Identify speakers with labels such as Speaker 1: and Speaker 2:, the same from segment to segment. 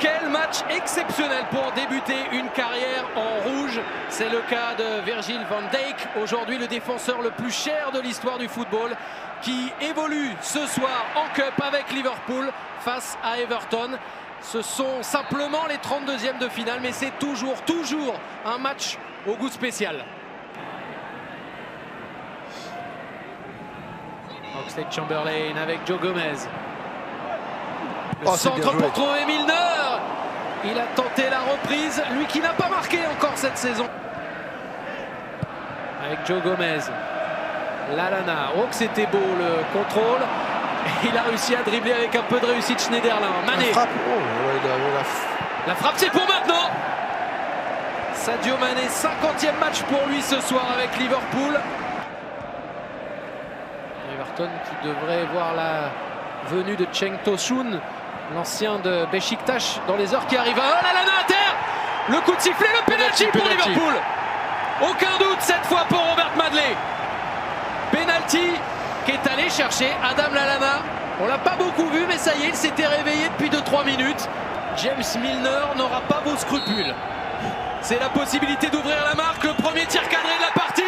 Speaker 1: Quel match exceptionnel pour débuter une carrière en rouge. C'est le cas de Virgil van Dijk, aujourd'hui le défenseur le plus cher de l'histoire du football, qui évolue ce soir en Cup avec Liverpool face à Everton. Ce sont simplement les 32e de finale, mais c'est toujours un match au goût spécial. Oxlade-Chamberlain avec Joe Gomez. Le centre pour trouver Milner. Il a tenté la reprise, lui qui n'a pas marqué encore cette saison. Avec Joe Gomez. Lallana. Oh que c'était beau le contrôle. Il a réussi à dribbler avec un peu de réussite Schneiderlin. Mané. La frappe c'est pour maintenant. Sadio Mané, 50e match pour lui ce soir avec Liverpool. Everton qui devrait voir la venue de Cenk Tosun, l'ancien de Beşiktaş, dans les heures qui arrivent. Oh là là, à terre. Le coup de sifflet, le penalty pour Liverpool. Aucun doute cette fois pour Robert Madley. Penalty qui est allé chercher Adam Lallana. On l'a pas beaucoup vu, mais ça y est, il s'était réveillé depuis 2-3 minutes. James Milner n'aura pas vos scrupules. C'est la possibilité d'ouvrir la marque. Le premier tir cadré de la partie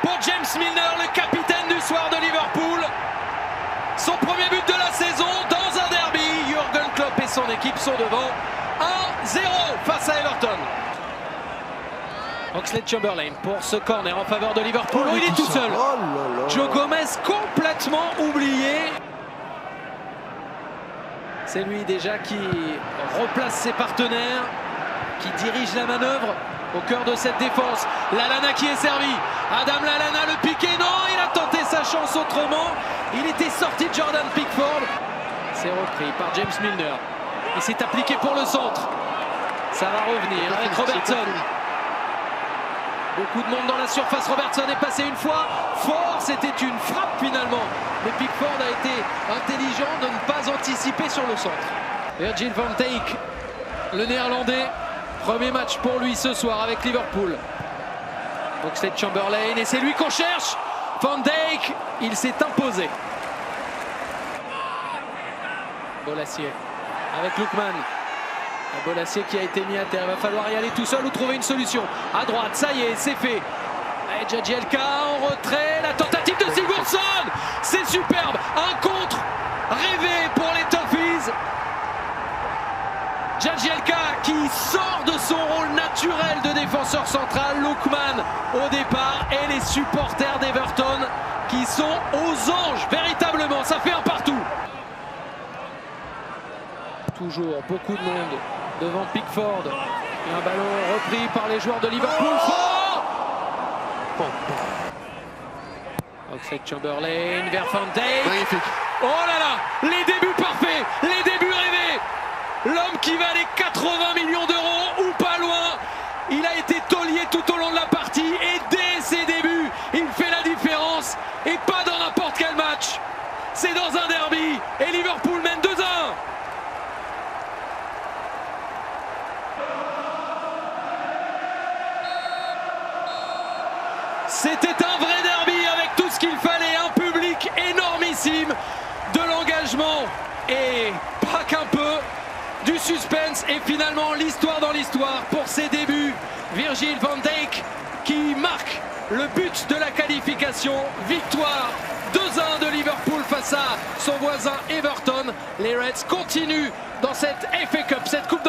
Speaker 1: pour James Milner, le capitaine du soir de Liverpool. Son premier but de la saison dans un derby. Jürgen Klopp et son équipe sont devant 1-0 face à Everton. Oxlade-Chamberlain pour ce corner en faveur de Liverpool. Oh, il est tout seul. Joe Gomez complètement oublié. C'est lui déjà qui replace ses partenaires, qui dirige la manœuvre au cœur de cette défense. Lallana qui est servi. Adam Lallana, le piqué. Non, il a tenté sa chance autrement. Il était sorti de Jordan Pickford. C'est repris par James Milner. Il s'est appliqué pour le centre. Ça va revenir avec Robertson. Beaucoup de monde dans la surface. Robertson est passé une fois. Fort, c'était une frappe finalement. Mais Pickford a été intelligent de ne pas anticiper sur le centre. Virgil van Dijk, le néerlandais. Premier match pour lui ce soir avec Liverpool. Oxlade-Chamberlain et c'est lui qu'on cherche. Van Dijk, il s'est imposé. Bolasie avec Lookman. Bolasie qui a été mis à terre. Il va falloir y aller tout seul ou trouver une solution. À droite, ça y est, c'est fait. Jagielka en retrait. La tentative de Sigurdsson. C'est superbe. Un contre rêvé pour les Toffees. Jagielka qui sort de son rôle naturel de défenseur central. Lookman au départ et les supporters d'Everton qui sont aux anges véritablement. Ça fait un partout. Toujours beaucoup de monde devant Pickford. Et un ballon repris par les joueurs de Liverpool. Fort. Oxlade-Chamberlain vers Van Dijk.
Speaker 2: Magnifique.
Speaker 1: Oh là là, les débuts parfaits, les débuts rêvés. L'homme qui valait 80 millions d'euros ou pas loin. Il a été taulier tout au long de la partie et dès ses débuts, il fait la différence et pas dans n'importe quel match. C'est dans un derby et Liverpool mène 2-1. C'était un vrai derby avec tout ce qu'il fallait, un public énormissime, de l'engagement et pas qu'un peu, du suspense et finalement l'histoire dans l'histoire pour ses débuts. Virgil van Dijk qui marque le but de la qualification, victoire 2-1 de Liverpool face à son voisin Everton. Les Reds continuent dans cette FA Cup, cette Coupe